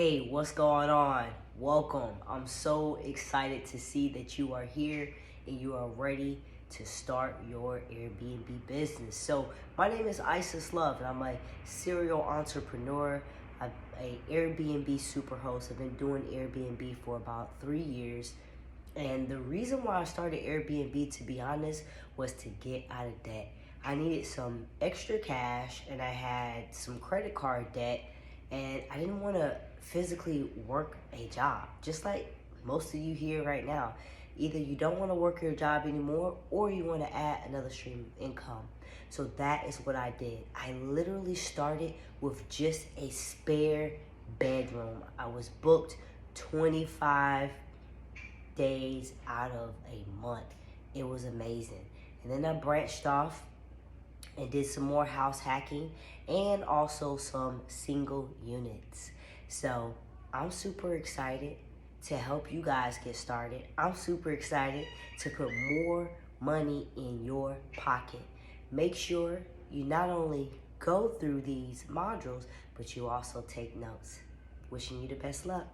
Hey, what's going on? Welcome. I'm so excited to see that you are here and you are ready to start your Airbnb business. So, my name is Isis Love and I'm a serial entrepreneur. I'm a Airbnb superhost. I've been doing Airbnb for about 3 years. And the reason why I started Airbnb, to be honest, was to get out of debt. I needed some extra cash and I had some credit card debt, and I didn't want to physically work a job. Just like most of you here right now, either you don't want to work your job anymore or you want to add another stream of income. So that is what I did. I literally started with just a spare bedroom. I was booked 25 days out of a month. It was amazing. And then I branched off and did some more house hacking and also some single units. So I'm super excited to help you guys get started. I'm super excited to put more money in your pocket. Make sure you not only go through these modules, but you also take notes. Wishing you the best luck.